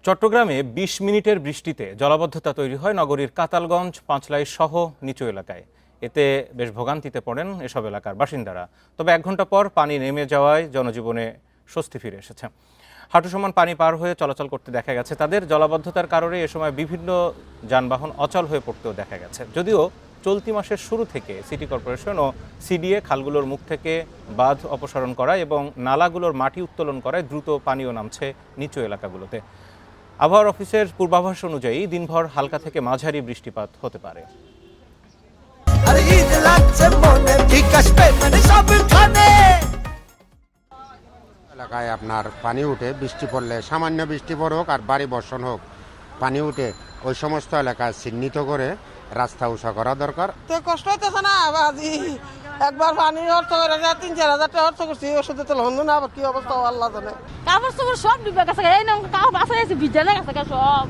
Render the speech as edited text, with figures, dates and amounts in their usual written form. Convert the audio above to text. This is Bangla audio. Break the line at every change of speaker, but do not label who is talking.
চট্টগ্রামে ২০ মিনিটের বৃষ্টিতে জলাবদ্ধতা তৈরি হয় নগরীর কাতালগঞ্জ, পাঁচলাই সহ নিচু এলাকায়। এতে বেশ ভোগান্তিতে পড়েন এসব এলাকার বাসিন্দারা। তবে ১ ঘন্টা পর পানি নেমে যাওয়ায় জনজীবনে স্বস্তি ফিরে এসেছে। হাঁটু সমান পানি পার হয়ে চলাচল করতে দেখা গেছে তাদের। জলাবদ্ধতার কারণে এ সময় বিভিন্ন যানবাহন অচল হয়ে পড়তেও দেখা গেছে। যদিও চলতি মাসের শুরু থেকে সিটি কর্পোরেশন ও সিডিএ খালগুলোর মুখ থেকে বাঁধ অপসারণ করায় এবং নালাগুলোর মাটি উত্তোলন করায় দ্রুত পানিও নামছে নিচু এলাকাগুলোতে। আবহাওয়ার অফিসের পূর্বাভাস অনুযায়ী দিনভর হালকা থেকে মাঝারি বৃষ্টিপাত হতে পারে।
এলাকায় আপনার পানি উঠে, বৃষ্টি পড়লে সামান্য বৃষ্টি পড় হোক আর ভারী বর্ষণ হোক, পানি উঠে ওই সমস্ত এলাকায় চিহ্নিত করে রাস্তা উঁচা করা দরকার।
তো কষ্ট হইতেছে না, আজি একবার পানি অর্থ করে ৩-৪ হাজার টাকা অর্থ করছি, ওষুধে তো হলো না, আবার কি অবস্থা আল্লাহ জানে।
কাপড় চোপড় সব ডুবে গেছে, এই কাপড় বাসায় ভিজে গেছে সব।